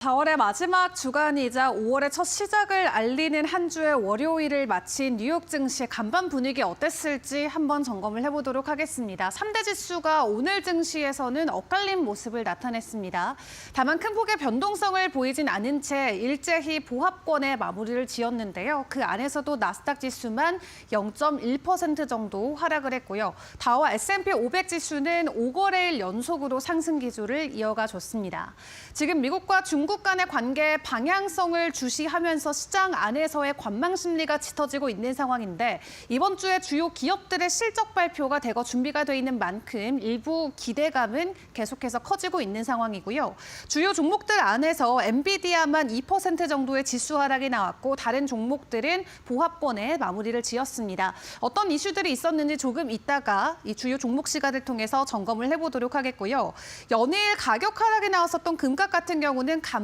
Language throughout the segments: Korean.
4월의 마지막 주간이자 5월의 첫 시작을 알리는 한 주의 월요일을 마친 뉴욕 증시 간밤 분위기 어땠을지 한번 점검을 해보도록 하겠습니다. 3대 지수가 오늘 증시에서는 엇갈린 모습을 나타냈습니다. 다만 큰 폭의 변동성을 보이진 않은 채 일제히 보합권에 마무리를 지었는데요. 그 안에서도 나스닥 지수만 0.1% 정도 하락을 했고요. 다우와 S&P 500 지수는 5거래일 연속으로 상승 기조를 이어가 줬습니다. 지금 미국과 중국 간의 관계 방향성을 주시하면서 시장 안에서의 관망 심리가 짙어지고 있는 상황인데 이번 주에 주요 기업들의 실적 발표가 대거 준비가 돼 있는 만큼 일부 기대감은 계속해서 커지고 있는 상황이고요. 주요 종목들 안에서 엔비디아만 2% 정도의 지수 하락이 나왔고 다른 종목들은 보합권에 마무리를 지었습니다. 어떤 이슈들이 있었는지 조금 이따가 이 주요 종목 시간을 통해서 점검을 해보도록 하겠고요. 연일 가격 하락이 나왔었던 금값 같은 경우는 간밤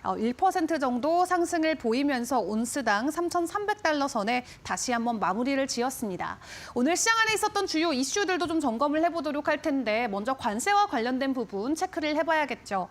1% 정도 상승을 보이면서 온스당 3,300달러 선에 다시 한번 마무리를 지었습니다. 오늘 시장 안에 있었던 주요 이슈들도 좀 점검을 해보도록 할 텐데 먼저 관세와 관련된 부분 체크를 해봐야겠죠.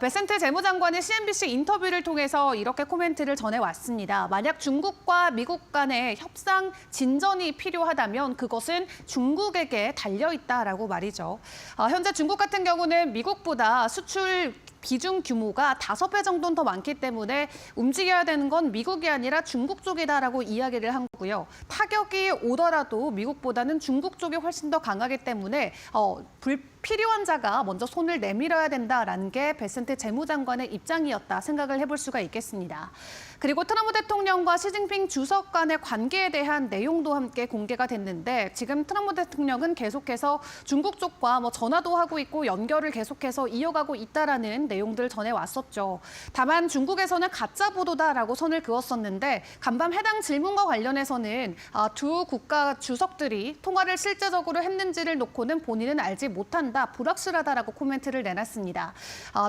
베센트 재무장관이 CNBC 인터뷰를 통해서 이렇게 코멘트를 전해왔습니다. 만약 중국과 미국 간의 협상 진전이 필요하다면 그것은 중국에게 달려있다라고 말이죠. 현재 중국 같은 경우는 미국보다 수출 비중 규모가 5배 정도는 더 많기 때문에 움직여야 되는 건 미국이 아니라 중국 쪽이다라고 이야기를 한 거고요. 타격이 오더라도 미국보다는 중국 쪽이 훨씬 더 강하기 때문에 불필요한 자가 먼저 손을 내밀어야 된다라는 게 베센트 재무장관의 입장이었다 생각을 해볼 수가 있겠습니다. 그리고 트럼프 대통령과 시진핑 주석 간의 관계에 대한 내용도 함께 공개가 됐는데 지금 트럼프 대통령은 계속해서 중국 쪽과 전화도 하고 있고 연결을 계속해서 이어가고 있다라는 내용들을 전해왔었죠. 다만 중국에서는 가짜 보도다라고 선을 그었었는데 간밤 해당 질문과 관련해서는 두 국가 주석들이 통화를 실제적으로 했는지를 놓고는 본인은 알지 못한다, 불확실하다라고 코멘트를 내놨습니다.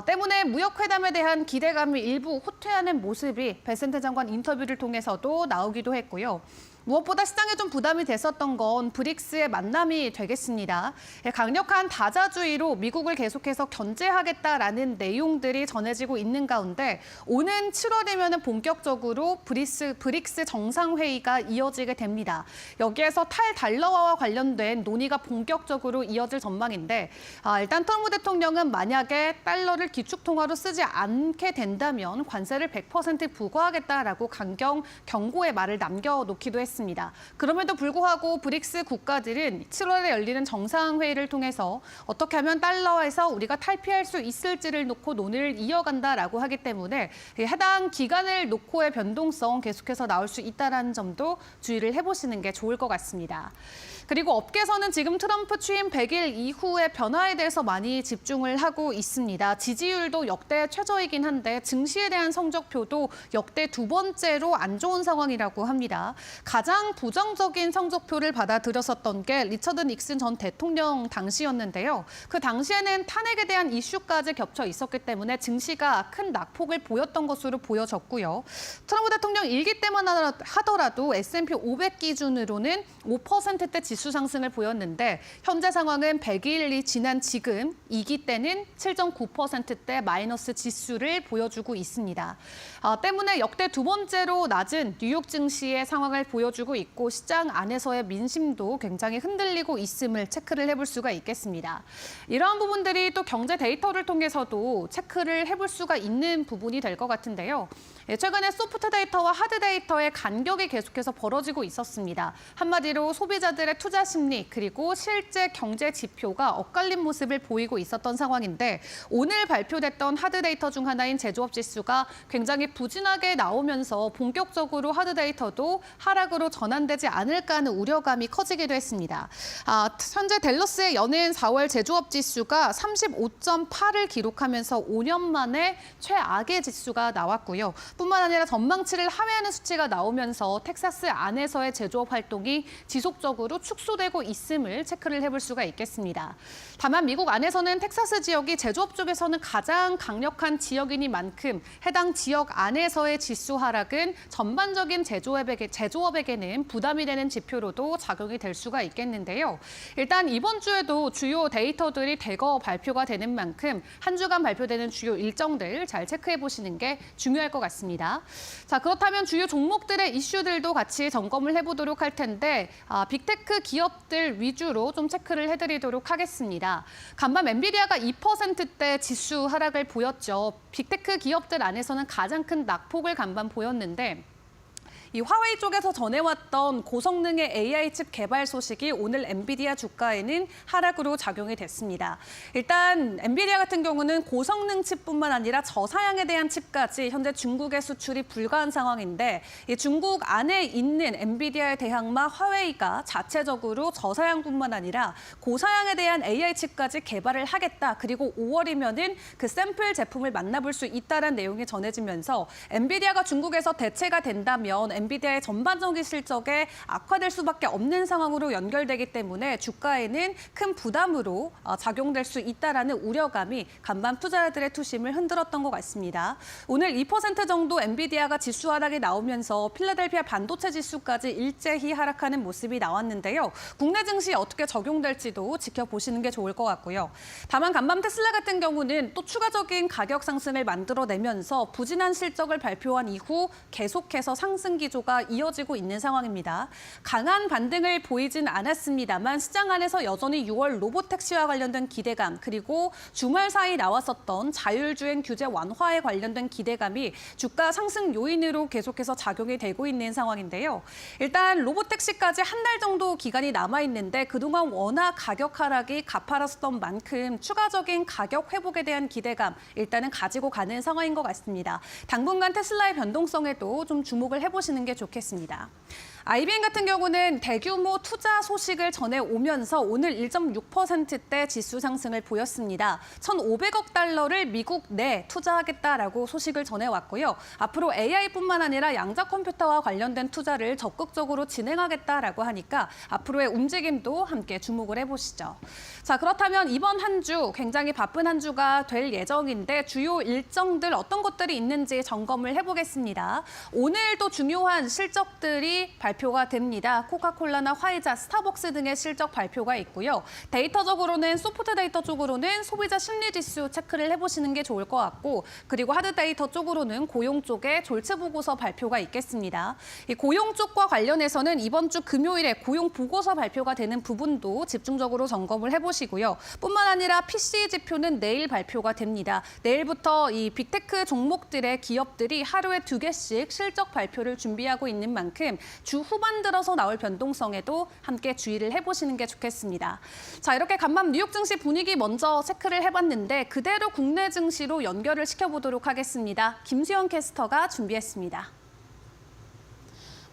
때문에 무역회담에 대한 기대감이 일부 후퇴하는 모습이 베센트 장관 인터뷰를 통해서도 나오기도 했고요. 무엇보다 시장에 좀 부담이 됐었던 건 브릭스의 만남이 되겠습니다. 강력한 다자주의로 미국을 계속해서 견제하겠다라는 내용들이 전해지고 있는 가운데 오는 7월이면 본격적으로 브릭스 정상회의가 이어지게 됩니다. 여기에서 탈달러화와 관련된 논의가 본격적으로 이어질 전망인데 일단 트럼프 대통령은 만약에 달러를 기축통화로 쓰지 않게 된다면 관세를 100% 부과하겠다라고 경고의 말을 남겨놓기도 했습니다. 그럼에도 불구하고 브릭스 국가들은 7월에 열리는 정상회의를 통해서 어떻게 하면 달러에서 우리가 탈피할 수 있을지를 놓고 논의를 이어간다라고 하기 때문에 해당 기간을 놓고의 변동성 계속해서 나올 수 있다는 점도 주의를 해보시는 게 좋을 것 같습니다. 그리고 업계에서는 지금 트럼프 취임 100일 이후의 변화에 대해서 많이 집중을 하고 있습니다. 지지율도 역대 최저이긴 한데 증시에 대한 성적표도 역대 두 번째로 안 좋은 상황이라고 합니다. 가장 부정적인 성적표를 받아들였었던 게 리처드 닉슨 전 대통령 당시였는데요. 그 당시에는 탄핵에 대한 이슈까지 겹쳐 있었기 때문에 증시가 큰 낙폭을 보였던 것으로 보여졌고요. 트럼프 대통령 일기 때만 하더라도 S&P 500 기준으로는 5%대 지수 상승을 보였는데 현재 상황은 100일이 지난 지금 2기 때는 7.9%대 마이너스 지수를 보여주고 있습니다. 때문에 역대 두 번째로 낮은 뉴욕 증시의 상황을 보여주고 있고 시장 안에서의 민심도 굉장히 흔들리고 있음을 체크를 해볼 수가 있겠습니다. 이러한 부분들이 또 경제 데이터를 통해서도 체크를 해볼 수가 있는 부분이 될 것 같은데요. 최근에 소프트 데이터와 하드 데이터의 간격이 계속해서 벌어지고 있었습니다. 한마디로 소비자들의 투자 심리 그리고 실제 경제 지표가 엇갈린 모습을 보이고 있었던 상황인데 오늘 발표됐던 하드 데이터 중 하나인 제조업 지수가 굉장히 부진하게 나오면서 본격적으로 하드 데이터도 하락으로 전환되지 않을까 하는 우려감이 커지기도 했습니다. 현재 댈러스의 연이은 4월 제조업 지수가 35.8을 기록하면서 5년 만에 최악의 지수가 나왔고요. 뿐만 아니라 전망치를 하회하는 수치가 나오면서 텍사스 안에서의 제조업 활동이 지속적으로 축소되고 있음을 체크를 해볼 수가 있겠습니다. 다만 미국 안에서는 텍사스 지역이 제조업 쪽에서는 가장 강력한 지역이니만큼 해당 지역 안에서의 지수 하락은 전반적인 제조업에게 투자자들에게는 부담이 되는 지표로도 작용이 될 수가 있겠는데요. 일단 이번 주에도 주요 데이터들이 대거 발표가 되는 만큼 한 주간 발표되는 주요 일정들 잘 체크해 보시는 게 중요할 것 같습니다. 자, 그렇다면 주요 종목들의 이슈들도 같이 점검을 해보도록 할 텐데 빅테크 기업들 위주로 좀 체크를 해드리도록 하겠습니다. 간밤 엔비디아가 2%대 지수 하락을 보였죠. 빅테크 기업들 안에서는 가장 큰 낙폭을 간밤 보였는데 이 화웨이 쪽에서 전해왔던 고성능의 AI 칩 개발 소식이 오늘 엔비디아 주가에는 하락으로 작용이 됐습니다. 일단 엔비디아 같은 경우는 고성능 칩뿐만 아니라 저사양에 대한 칩까지 현재 중국에 수출이 불가한 상황인데 이 중국 안에 있는 엔비디아의 대항마 화웨이가 자체적으로 저사양뿐만 아니라 고사양에 대한 AI 칩까지 개발을 하겠다. 그리고 5월이면은 그 샘플 제품을 만나볼 수 있다는 내용이 전해지면서 엔비디아가 중국에서 대체가 된다면 엔비디아의 전반적인 실적에 악화될 수밖에 없는 상황으로 연결되기 때문에 주가에는 큰 부담으로 작용될 수 있다라는 우려감이 간밤 투자자들의 투심을 흔들었던 것 같습니다. 오늘 2% 정도 엔비디아가 지수 하락이 나오면서 필라델피아 반도체 지수까지 일제히 하락하는 모습이 나왔는데요. 국내 증시에 어떻게 적용될지도 지켜보시는 게 좋을 것 같고요. 다만 간밤 테슬라 같은 경우는 또 추가적인 가격 상승을 만들어내면서 부진한 실적을 발표한 이후 계속해서 상승 기조가 이어지고 있는 상황입니다. 강한 반등을 보이진 않았습니다만 시장 안에서 여전히 6월 로보택시와 관련된 기대감 그리고 주말 사이 나왔었던 자율주행 규제 완화에 관련된 기대감이 주가 상승 요인으로 계속해서 작용이 되고 있는 상황인데요. 일단 로보택시까지 한 달 정도 기간이 남아있는데 그동안 워낙 가격 하락이 가파랐었던 만큼 추가적인 가격 회복에 대한 기대감 일단은 가지고 가는 상황인 것 같습니다. 당분간 테슬라의 변동성에도 좀 주목을 해보시는 게 좋겠습니다. IBM 같은 경우는 대규모 투자 소식을 전해오면서 오늘 1.6%대 지수 상승을 보였습니다. 1,500억 달러를 미국 내 투자하겠다라고 소식을 전해왔고요. 앞으로 AI뿐만 아니라 양자 컴퓨터와 관련된 투자를 적극적으로 진행하겠다라고 하니까 앞으로의 움직임도 함께 주목을 해보시죠. 자, 그렇다면 이번 한 주 굉장히 바쁜 한 주가 될 예정인데 주요 일정들 어떤 것들이 있는지 점검을 해보겠습니다. 오늘도 중요한 실적들이 발표가 됩니다. 코카콜라나 화이자, 스타벅스 등의 실적 발표가 있고요. 데이터적으로는 소프트 데이터 쪽으로는 소비자 심리 지수 체크를 해보시는 게 좋을 것 같고 그리고 하드 데이터 쪽으로는 고용 쪽에 졸체 보고서 발표가 있겠습니다. 이 고용 쪽과 관련해서는 이번 주 금요일에 고용 보고서 발표가 되는 부분도 집중적으로 점검을 해보시고요. 뿐만 아니라 PC 지표는 내일 발표가 됩니다. 내일부터 이 빅테크 종목들의 기업들이 하루에 2개씩 실적 발표를 준비하고 있는 만큼 주 후반 들어서 나올 변동성에도 함께 주의를 해보시는 게 좋겠습니다. 자, 이렇게 간밤 뉴욕 증시 분위기 먼저 체크를 해봤는데 그대로 국내 증시로 연결을 시켜보도록 하겠습니다. 김수현 캐스터가 준비했습니다.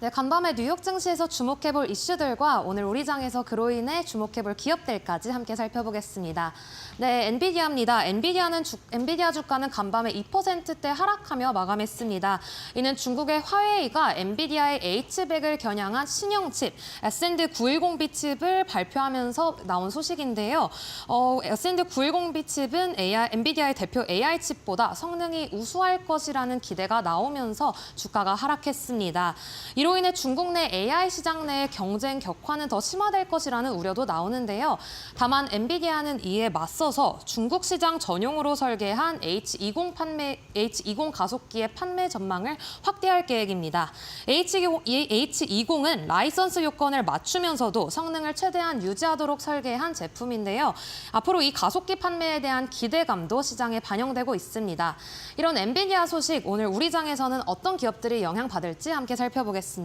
네, 간밤에 뉴욕 증시에서 주목해볼 이슈들과 오늘 우리장에서 그로 인해 주목해볼 기업들까지 함께 살펴보겠습니다. 네, 엔비디아입니다. 엔비디아 주가는 간밤에 2%대 하락하며 마감했습니다. 이는 중국의 화웨이가 엔비디아의 H100을 겨냥한 신형 칩 SND910B 칩을 발표하면서 나온 소식인데요. SND910B 칩은 엔비디아의 대표 AI 칩보다 성능이 우수할 것이라는 기대가 나오면서 주가가 하락했습니다. 이로 인해 중국 내 AI 시장 내의 경쟁 격화는 더 심화될 것이라는 우려도 나오는데요. 다만 엔비디아는 이에 맞서서 중국 시장 전용으로 설계한 H20 가속기의 판매 전망을 확대할 계획입니다. H20은 라이선스 요건을 맞추면서도 성능을 최대한 유지하도록 설계한 제품인데요. 앞으로 이 가속기 판매에 대한 기대감도 시장에 반영되고 있습니다. 이런 엔비디아 소식 오늘 우리장에서는 어떤 기업들이 영향받을지 함께 살펴보겠습니다.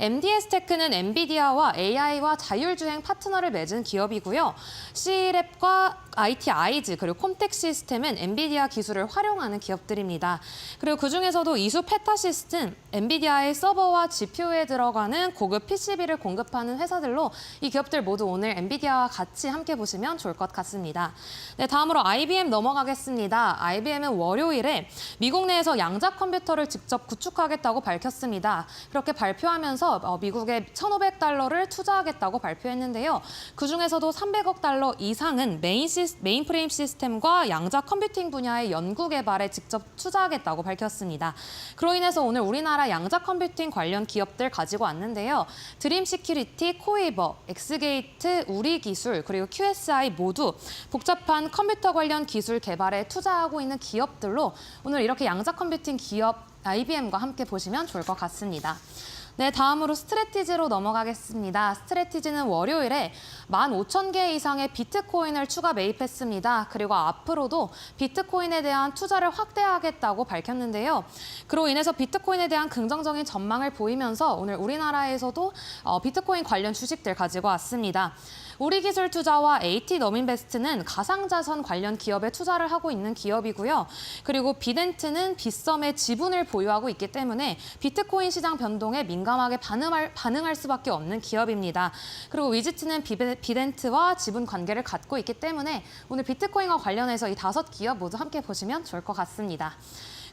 MDS테크는 엔비디아와 AI와 자율주행 파트너를 맺은 기업이고요. C랩과 IT 아이즈 그리고 콤텍 시스템은 엔비디아 기술을 활용하는 기업들입니다. 그리고 그중에서도 이수 페타 시스템, 엔비디아의 서버와 GPU에 들어가는 고급 PCB를 공급하는 회사들로 이 기업들 모두 오늘 엔비디아와 같이 함께 보시면 좋을 것 같습니다. 네, 다음으로 IBM 넘어가겠습니다. IBM은 월요일에 미국 내에서 양자 컴퓨터를 직접 구축하겠다고 밝혔습니다. 그렇게 이렇게 발표하면서 미국에 1,500달러를 투자하겠다고 발표했는데요. 그중에서도 300억 달러 이상은 메인프레임 시스템과 양자 컴퓨팅 분야의 연구 개발에 직접 투자하겠다고 밝혔습니다. 그로 인해서 오늘 우리나라 양자 컴퓨팅 관련 기업들 가지고 왔는데요. 드림 시큐리티, 코이버, 엑스게이트, 우리기술, 그리고 QSI 모두 복잡한 컴퓨터 관련 기술 개발에 투자하고 있는 기업들로 오늘 이렇게 양자 컴퓨팅 기업 IBM과 함께 보시면 좋을 것 같습니다. 네, 다음으로 스트래티지로 넘어가겠습니다. 스트래티지는 월요일에 15,000개 이상의 비트코인을 추가 매입했습니다. 그리고 앞으로도 비트코인에 대한 투자를 확대하겠다고 밝혔는데요. 그로 인해서 비트코인에 대한 긍정적인 전망을 보이면서 오늘 우리나라에서도 비트코인 관련 주식들 가지고 왔습니다. 우리기술투자와 AT너민베스트는 가상자산 관련 기업에 투자를 하고 있는 기업이고요. 그리고 비덴트는 빗썸의 지분을 보유하고 있기 때문에 비트코인 시장 변동에 민감하게 반응할 수밖에 없는 기업입니다. 그리고 위지트는 비덴트와 지분 관계를 갖고 있기 때문에 오늘 비트코인과 관련해서 이 5기업 모두 함께 보시면 좋을 것 같습니다.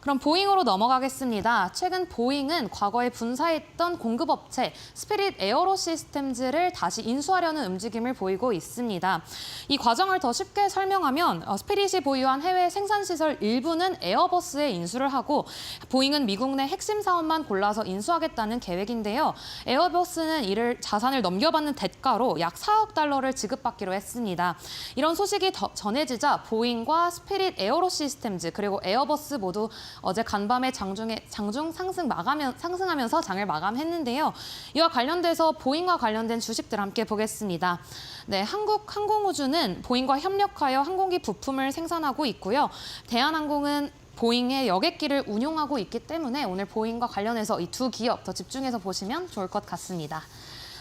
그럼 보잉으로 넘어가겠습니다. 최근 보잉은 과거에 분사했던 공급업체 스피릿 에어로 시스템즈를 다시 인수하려는 움직임을 보이고 있습니다. 이 과정을 더 쉽게 설명하면 스피릿이 보유한 해외 생산시설 일부는 에어버스에 인수를 하고 보잉은 미국 내 핵심 사업만 골라서 인수하겠다는 계획인데요. 에어버스는 이를 자산을 넘겨받는 대가로 약 4억 달러를 지급받기로 했습니다. 이런 소식이 전해지자 보잉과 스피릿 에어로 시스템즈 그리고 에어버스 모두 어제 간밤에 장중 상승하면서 장을 마감했는데요. 이와 관련돼서 보잉과 관련된 주식들 함께 보겠습니다. 네, 한국항공우주는 보잉과 협력하여 항공기 부품을 생산하고 있고요. 대한항공은 보잉의 여객기를 운용하고 있기 때문에 오늘 보잉과 관련해서 이 2기업 더 집중해서 보시면 좋을 것 같습니다.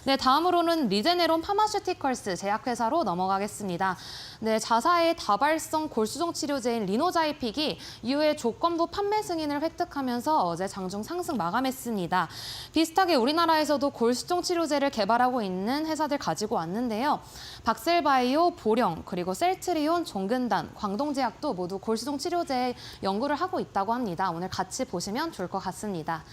네, 다음으로는 리제네론 파마슈티컬스 제약회사로 넘어가겠습니다. 네, 자사의 다발성 골수종 치료제인 리노자이픽이 이후에 조건부 판매 승인을 획득하면서 어제 장중 상승 마감했습니다. 비슷하게 우리나라에서도 골수종 치료제를 개발하고 있는 회사들 가지고 왔는데요. 박셀바이오, 보령, 그리고 셀트리온, 종근단, 광동제약도 모두 골수종 치료제 연구를 하고 있다고 합니다. 오늘 같이 보시면 좋을 것 같습니다.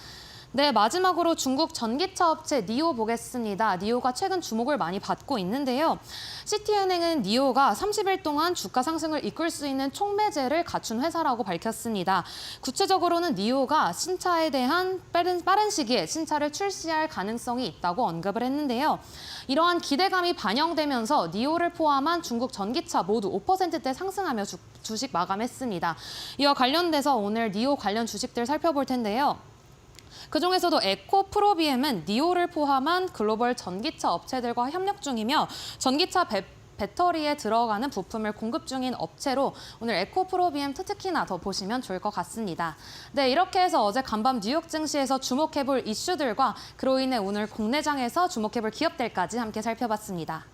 네, 마지막으로 중국 전기차 업체 니오 보겠습니다. 니오가 최근 주목을 많이 받고 있는데요. 시티은행은 니오가 30일 동안 주가 상승을 이끌 수 있는 촉매제를 갖춘 회사라고 밝혔습니다. 구체적으로는 니오가 신차에 대한 빠른 시기에 신차를 출시할 가능성이 있다고 언급을 했는데요. 이러한 기대감이 반영되면서 니오를 포함한 중국 전기차 모두 5%대 상승하며 주식 마감했습니다. 이와 관련돼서 오늘 니오 관련 주식들 살펴볼 텐데요. 그중에서도 에코프로비엠은 니오를 포함한 글로벌 전기차 업체들과 협력 중이며 전기차 배터리에 들어가는 부품을 공급 중인 업체로 오늘 에코프로비엠 특히나 더 보시면 좋을 것 같습니다. 네, 이렇게 해서 어제 간밤 뉴욕 증시에서 주목해볼 이슈들과 그로 인해 오늘 국내장에서 주목해볼 기업들까지 함께 살펴봤습니다.